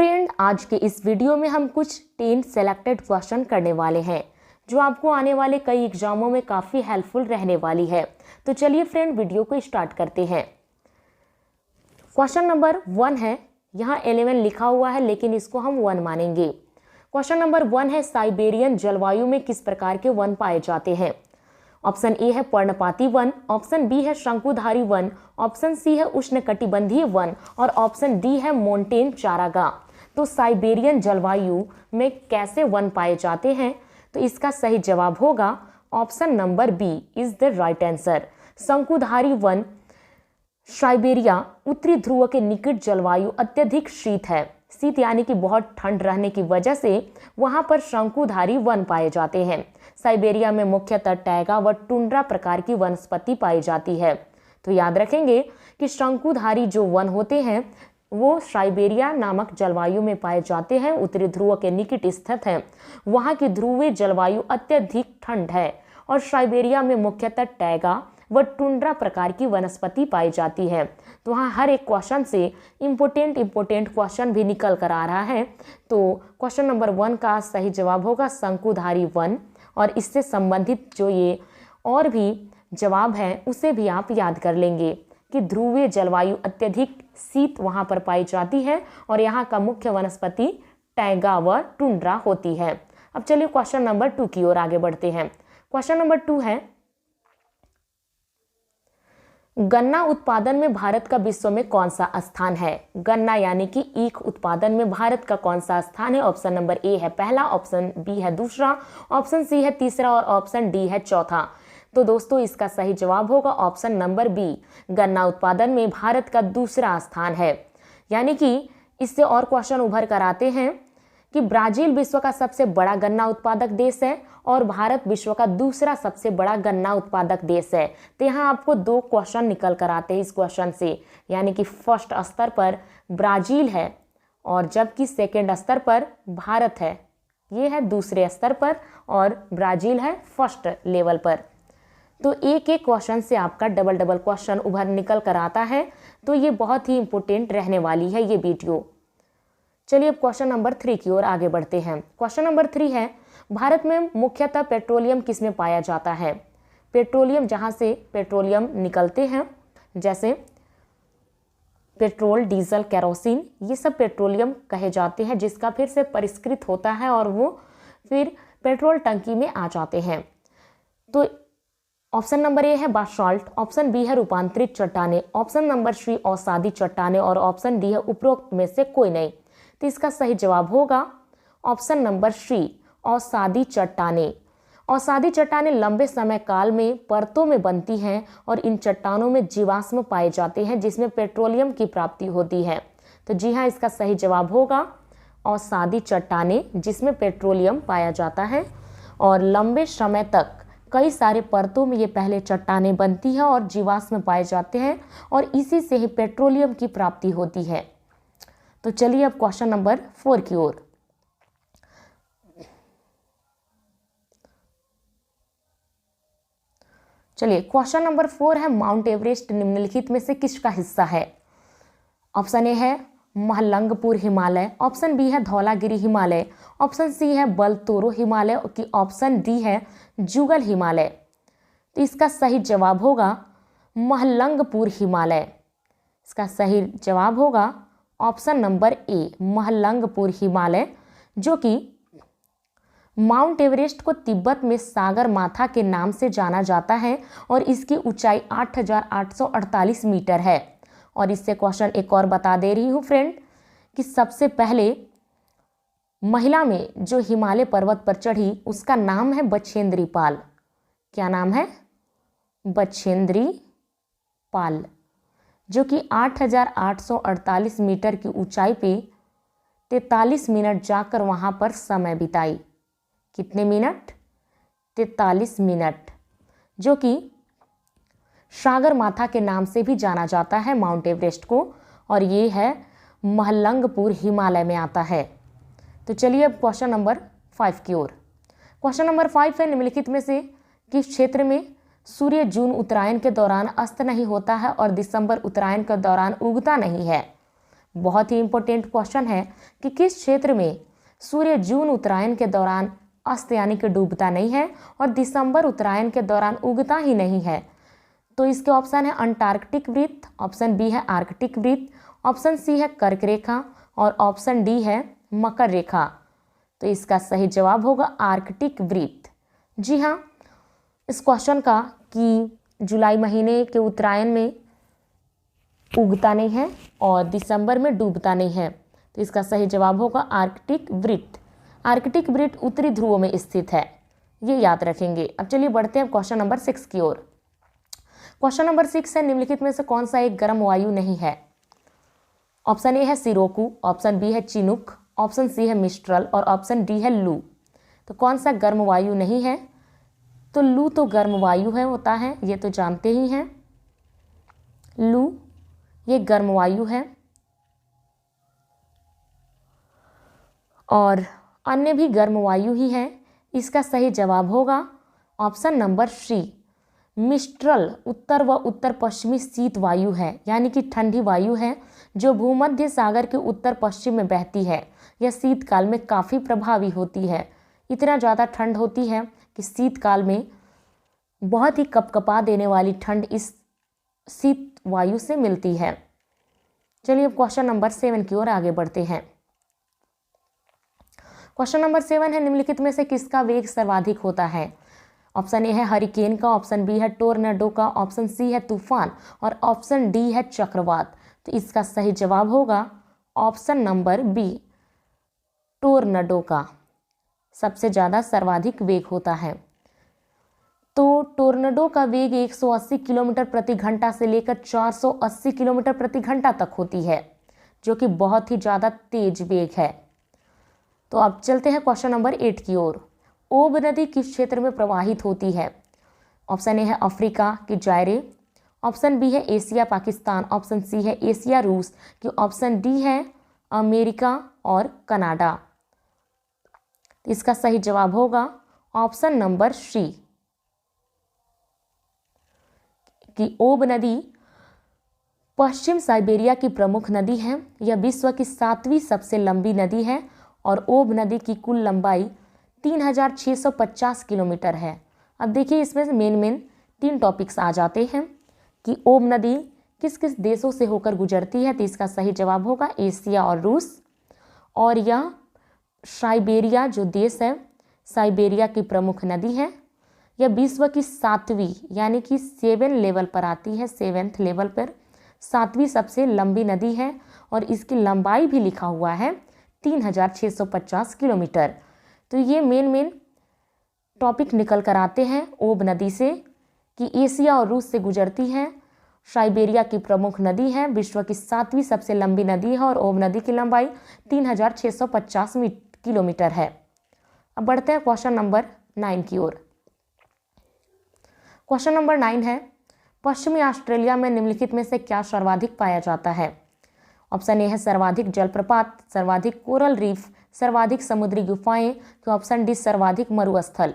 Friend, आज के इस वीडियो में हम कुछ 10 सेलेक्टेड क्वेश्चन करने वाले हैं जो आपको आने वाले कई एग्जामों में काफ़ी हेल्पफुल रहने वाली है। तो चलिए फ्रेंड, वीडियो को स्टार्ट करते हैं। क्वेश्चन नंबर 1 है, यहाँ 11 लिखा हुआ है लेकिन इसको हम 1 मानेंगे। क्वेश्चन नंबर 1 है, साइबेरियन जलवायु में किस प्रकार के वन पाए जाते हैं? ऑप्शन ए है पर्णपाती वन, ऑप्शन बी है शंकुधारी वन, ऑप्शन सी है उष्णकटिबंधीय वन और ऑप्शन डी है मोंटेन चारागाह। तो साइबेरियन जलवायु में कैसे वन पाए जाते हैं? तो इसका सही जवाब होगा option number B is the right answer. शंकुधारी वन साइबेरिया उत्तरी ध्रुव के निकट जलवायु अत्यधिक शीत है। शीत यानी कि बहुत ठंड रहने की वजह से वहां पर शंकुधारी वन पाए जाते हैं। साइबेरिया में मुख्यतः टैगा व टुंड्रा प्रकार की वनस्पति पाई जाती है। तो याद रखेंगे कि शंकुधारी जो वन होते हैं वो साइबेरिया नामक जलवायु में पाए जाते हैं, उत्तरी ध्रुव के निकट स्थित हैं। वहाँ की ध्रुवीय जलवायु अत्यधिक ठंड है और साइबेरिया में मुख्यतः टैगा व टुंड्रा प्रकार की वनस्पति पाई जाती है। तो वहाँ हर एक क्वेश्चन से इम्पोर्टेंट क्वेश्चन भी निकल कर आ रहा है। तो क्वेश्चन नंबर 1 का सही जवाब होगा शंकुधारी वन, और इससे संबंधित जो ये और भी जवाब है उसे भी आप याद कर लेंगे कि ध्रुवीय जलवायु अत्यधिक शीत वहाँ पर पाई जाती है और यहाँ का मुख्य वनस्पति टैगा व टुंड्रा होती है। अब चलिए क्वेश्चन नंबर 2 की ओर आगे बढ़ते हैं। क्वेश्चन नंबर 2 है, गन्ना उत्पादन में भारत का विश्व में कौन सा स्थान है? गन्ना यानी कि ईख उत्पादन में भारत का कौन सा स्थान है? ऑप्शन नंबर ए है पहला, ऑप्शन बी है दूसरा, ऑप्शन सी है तीसरा और ऑप्शन डी है चौथा। तो दोस्तों इसका सही जवाब होगा ऑप्शन नंबर बी, गन्ना उत्पादन में भारत का दूसरा स्थान है। यानी कि इससे और क्वेश्चन उभर कर आते हैं कि ब्राजील विश्व का सबसे बड़ा गन्ना उत्पादक देश है और भारत विश्व का दूसरा सबसे बड़ा गन्ना उत्पादक देश है। तो यहाँ आपको 2 क्वेश्चन निकल कर आते हैं इस क्वेश्चन से, यानी कि फर्स्ट स्तर पर ब्राजील है और जबकि सेकेंड स्तर पर भारत है। ये है दूसरे स्तर पर और ब्राजील है फर्स्ट लेवल पर। तो एक एक क्वेश्चन से आपका डबल क्वेश्चन उभर निकल कर आता है। तो ये बहुत ही इंपॉर्टेंट रहने वाली है ये वीडियो। चलिए अब क्वेश्चन नंबर 3 की ओर आगे बढ़ते हैं। क्वेश्चन नंबर 3 है, भारत में मुख्यतः पेट्रोलियम किस में पाया जाता है? पेट्रोलियम, जहाँ से पेट्रोलियम निकलते हैं जैसे पेट्रोल, डीजल, केरोसिन, ये सब पेट्रोलियम कहे जाते हैं, जिसका फिर से परिष्कृत होता है और वो फिर पेट्रोल टंकी में आ जाते हैं। तो ऑप्शन नंबर ए है बासाल्ट, ऑप्शन बी है रूपांतरित चट्टाने, ऑप्शन नंबर सी अवसादी चट्टाने और ऑप्शन डी है उपरोक्त में से कोई नहीं। तो इसका सही जवाब होगा ऑप्शन नंबर सी अवसादी चट्टाने। अवसादी चट्टाने लंबे समय काल में परतों में बनती हैं और इन चट्टानों में जीवाश्म पाए जाते हैं जिसमें पेट्रोलियम की प्राप्ति होती है। तो जी हाँ, इसका सही जवाब होगा अवसादी चट्टाने, जिसमें पेट्रोलियम पाया जाता है और लंबे समय तक कई सारे परतों में ये पहले चट्टानें बनती हैं और जीवाश्म पाए जाते हैं और इसी से ही पेट्रोलियम की प्राप्ति होती है। तो चलिए अब क्वेश्चन नंबर 4 की ओर। चलिए क्वेश्चन नंबर 4 है, माउंट एवरेस्ट निम्नलिखित में से किसका हिस्सा है? ऑप्शन ए है महलंगपुर हिमालय, ऑप्शन बी है धौलागिरी हिमालय, ऑप्शन सी है बलतोरो हिमालय की ऑप्शन डी है जुगल हिमालय। तो इसका सही जवाब होगा महलंगपुर हिमालय। इसका सही जवाब होगा ऑप्शन नंबर ए महलंगपुर हिमालय, जो कि माउंट एवरेस्ट को तिब्बत में सागर माथा के नाम से जाना जाता है और इसकी ऊंचाई 8,848 मीटर है। और इससे क्वेश्चन एक और बता दे रही हूँ फ्रेंड कि सबसे पहले महिला में जो हिमालय पर्वत पर चढ़ी उसका नाम है बछेंद्री पाल। क्या नाम है? बछेंद्री पाल, जो कि 8,848 मीटर की ऊंचाई पे 43 मिनट जाकर वहाँ पर समय बिताई। कितने मिनट? 43 मिनट, जो कि सागर माथा के नाम से भी जाना जाता है माउंट एवरेस्ट को, और ये है महलंगपुर हिमालय में आता है। तो चलिए अब क्वेश्चन नंबर 5 की ओर। क्वेश्चन नंबर 5 है, निम्नलिखित में से किस क्षेत्र में सूर्य जून उत्तरायण के दौरान अस्त नहीं होता है और दिसंबर उत्तरायण के दौरान उगता नहीं है? बहुत ही इंपॉर्टेंट क्वेश्चन है कि किस क्षेत्र में सूर्य जून उत्तरायण के दौरान अस्त यानी कि डूबता नहीं है और दिसंबर उत्तरायण के दौरान उगता ही नहीं है। तो इसके ऑप्शन है अंटार्कटिक वृत्त, ऑप्शन बी है आर्कटिक वृत्त, ऑप्शन सी है कर्क रेखा और ऑप्शन डी है मकर रेखा। तो इसका सही जवाब होगा आर्कटिक वृत्त। जी हाँ, इस क्वेश्चन का कि जुलाई महीने के उत्तरायण में उगता नहीं है और दिसंबर में डूबता नहीं है, तो इसका सही जवाब होगा आर्कटिक वृत्त। आर्कटिक वृत्त उत्तरी ध्रुव में स्थित है, ये याद रखेंगे। अब चलिए बढ़ते हैं क्वेश्चन नंबर 6 की ओर। क्वेश्चन नंबर 6 है निम्नलिखित में से कौन सा एक गर्म वायु नहीं है। ऑप्शन ए है सिरोकू, ऑप्शन बी है चिनुक, ऑप्शन सी है मिस्ट्रल और ऑप्शन डी है लू। तो कौन सा गर्म वायु नहीं है? तो लू तो गर्म वायु है होता है, ये तो जानते ही हैं। लू ये गर्म वायु है और अन्य भी गर्म वायु ही है। इसका सही जवाब होगा ऑप्शन नंबर सी मिस्ट्रल। उत्तर व उत्तर पश्चिमी शीत वायु है, यानी कि ठंडी वायु है जो भूमध्य सागर के उत्तर पश्चिम में बहती है। यह शीतकाल में काफ़ी प्रभावी होती है। इतना ज़्यादा ठंड होती है कि शीतकाल में बहुत ही कपकपा देने वाली ठंड इस शीत वायु से मिलती है। चलिए अब क्वेश्चन नंबर 7 की ओर आगे बढ़ते हैं। क्वेश्चन नंबर 7 है निम्नलिखित में से किसका वेग सर्वाधिक होता है। ऑप्शन ए है हरिकेन का, ऑप्शन बी है टोर्नाडो का, ऑप्शन सी है तूफान और ऑप्शन डी है चक्रवात। तो इसका सही जवाब होगा ऑप्शन नंबर बी टोर्नाडो का सबसे ज़्यादा सर्वाधिक वेग होता है। तो टोर्नाडो का वेग 180 किलोमीटर प्रति घंटा से लेकर 480 किलोमीटर प्रति घंटा तक होती है, जो कि बहुत ही ज़्यादा तेज वेग है। तो अब चलते हैं क्वेश्चन नंबर 8 की ओर। ओब नदी किस क्षेत्र में प्रवाहित होती है। ऑप्शन ए है अफ्रीका की जायरे, ऑप्शन बी है एशिया पाकिस्तान, ऑप्शन सी है एशिया रूस की, ऑप्शन डी है अमेरिका और कनाडा। इसका सही जवाब होगा ऑप्शन नंबर सी कि ओब नदी पश्चिम साइबेरिया की प्रमुख नदी है। यह विश्व की 7वीं सबसे लंबी नदी है और ओब नदी की कुल लंबाई 3650 किलोमीटर है। अब देखिए इसमें से मेन 3 टॉपिक्स आ जाते हैं कि ओब नदी किस किस देशों से होकर गुजरती है। तो इसका सही जवाब होगा एशिया और रूस। और यह साइबेरिया जो देश है, साइबेरिया की प्रमुख नदी है। यह विश्व की 7वीं यानी कि 7 लेवल पर आती है, 7th लेवल पर 7वीं सबसे लंबी नदी है और इसकी लंबाई भी लिखा हुआ है 3650 किलोमीटर। तो ये मेन टॉपिक निकल कर आते हैं ओब नदी से कि एशिया और रूस से गुजरती है, साइबेरिया की प्रमुख नदी है, विश्व की 7वीं सबसे लंबी नदी है और ओब नदी की लंबाई 3650 किलोमीटर है। अब बढ़ते हैं क्वेश्चन नंबर 9 की ओर। क्वेश्चन नंबर 9 है पश्चिमी ऑस्ट्रेलिया में निम्नलिखित में से क्या सर्वाधिक पाया जाता है। ऑप्शन ए है सर्वाधिक जलप्रपात, सर्वाधिक कोरल रीफ, सर्वाधिक समुद्री गुफाएं, ऑप्शन डी सर्वाधिक मरुस्थल।